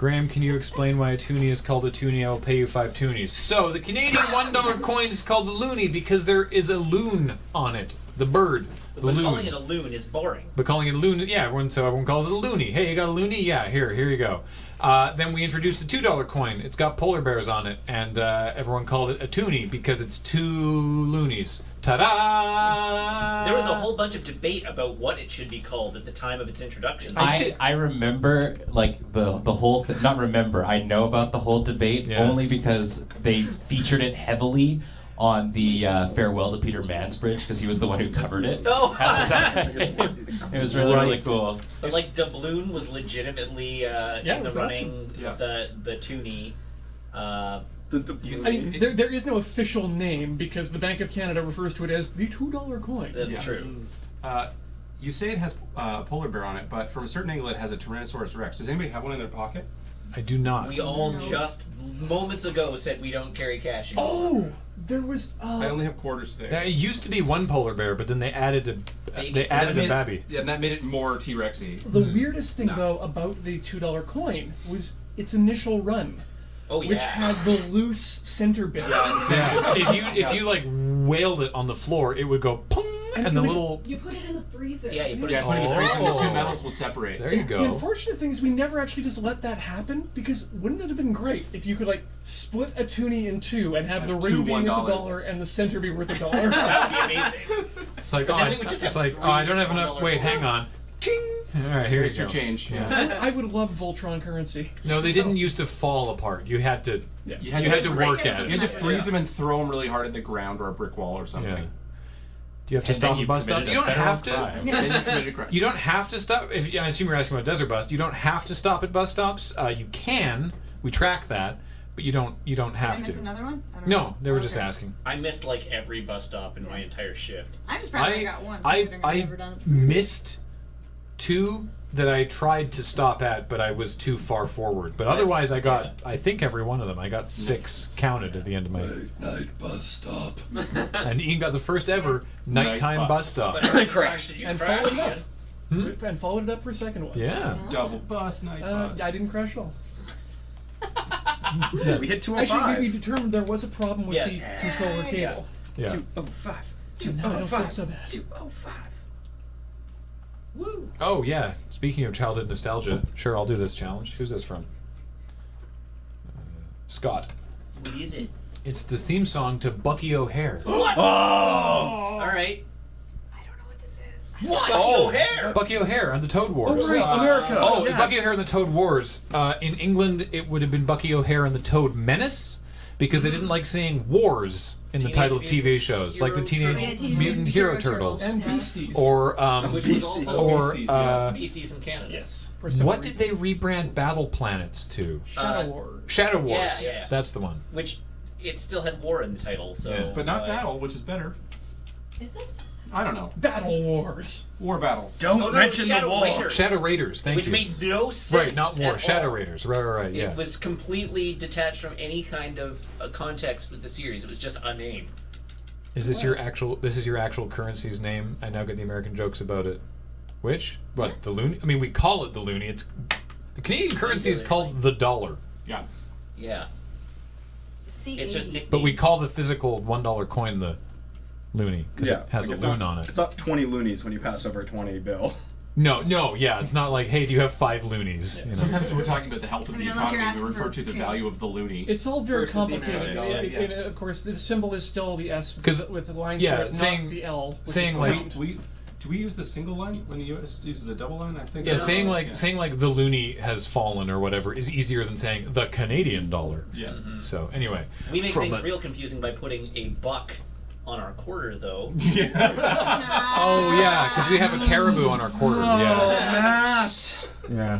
Graham, can you explain why a toonie is called a toonie? I will pay you 5 toonies. So, the Canadian $1 coin is called the loonie because there is a loon on it. The bird. The But loon. calling it a loon is boring. But calling it a loon, yeah, everyone calls it a loonie. Hey, you got a loonie? Yeah, here you go. Then we introduced a $2 coin. It's got polar bears on it, and everyone called it a toonie because it's 2 loonies. Ta-da! There was a whole bunch of debate about what it should be called at the time of its introduction. I remember like the whole thing. Not remember. I know about the whole debate only because they featured it heavily on the Farewell to Peter Mansbridge because he was the one who covered it. No. It was really cool. But like doubloon was legitimately in the running. The toonie. There is no official name because the Bank of Canada refers to it as the $2 coin. True. You say it has a polar bear on it, but from a certain angle it has a Tyrannosaurus Rex. Does anybody have one in their pocket? I do not. We all just moments ago said we don't carry cash anymore. Oh, there was. I only have quarters today. Now, it used to be one polar bear, but then they added a babby. Yeah, and that made it more T-Rexy. The weirdest thing though about the $2 coin was its initial run. Oh yeah. Which had the loose center bit. Yeah. If you like wailed it on the floor, it would go pong, and the little. You put it in the freezer. Yeah, you put it in the freezer, and the two metals will separate. There you go. The unfortunate thing is we never actually just let that happen because wouldn't it have been great if you could like split a toonie in two and have the ring be worth $1 and the center be worth $1? That would be amazing. It's like But I don't have enough. Wait, hang on. Ting. All right, here's your change. Yeah. I would love Voltron currency. No, they didn't used to fall apart. You had to. Yeah. You had to work at it. You had to freeze them and throw them really hard at the ground or a brick wall or something. Yeah. Do you have to stop a bus stop? You don't have to. You don't have to stop. I assume you're asking about Desert Bus. You don't have to stop at bus stops. You can. We track that, but you don't have Did I miss to. another one? I don't No, know. they were just asking. I missed like every bus stop in my entire shift. I'm surprised I got one. Considering I've never done it before. Missed 2 that I tried to stop at, but I was too far forward. But otherwise, I got, I think, every one of them. I got 6 counted at the end of my... Night bus stop. And Ian got the first ever nighttime bus stop. Crash, did you And crash followed it again? up. And followed it up for a second one. Yeah. Double bus, night bus. I didn't crash at all. We hit 205. Actually, we determined there was a problem with the controller cable. Yeah. 205. Now I don't feel so bad. 205. Woo! Oh, yeah. Speaking of childhood nostalgia, sure, I'll do this challenge. Who's this from? Scott. What is it? It's the theme song to Bucky O'Hare. What? Oh! All right. I don't know what this is. What? Bucky O'Hare. Bucky O'Hare on the Toad Wars. Oh, right, America. Oh, yes. Bucky O'Hare and the Toad Wars. In England, it would have been Bucky O'Hare and the Toad Menace because they didn't like saying wars in the title of TV shows, like the Teenage Mutant Hero Turtles. And Beasties. Or, Which was also Beasties in Canada. Yes. What did they rebrand Battle Planets to? Shadow Wars. Shadow Wars. Yeah. That's the one. Which it still had war in the title, so. Yeah. But not battle, which is better. Is it? I don't know. Battle Wars. War battles. Don't mention Shadow the war. Raiders. Shadow Raiders, thank Which you. made no sense. Right, not war. at Shadow all. Raiders. Right, yeah. It was completely detached from any kind of context with the series. It was just a name. Is this your actual? This is your actual currency's name? I now get the American jokes about it. Which? What? The loony? I mean, we call it the loony. It's the Canadian currency is called the dollar. Yeah. Yeah. C80. It's just nicknamed. But we call the physical $1 coin the loony because it has like a loon on it. It's not 20 loonies when you pass over a 20 bill. No, yeah, it's not like, hey, do you have 5 loonies? You know? Sometimes when we're talking about the health of I mean, the unless you're economy, we asking refer for to the change. value of the loony. It's all very Versus the complicated. American dollar, And of course, the symbol is still the S 'Cause, with the line yeah, through it, saying- not the L. which saying is like- round. Do we use the single line when the U.S. uses a double line? I think. Yeah, saying like the loony has fallen or whatever is easier than saying the Canadian dollar. Yeah. So anyway, We make from things a- real confusing by putting a buck on our quarter, though. Oh yeah, because we have a caribou on our quarter. Yeah. Matt! Yeah.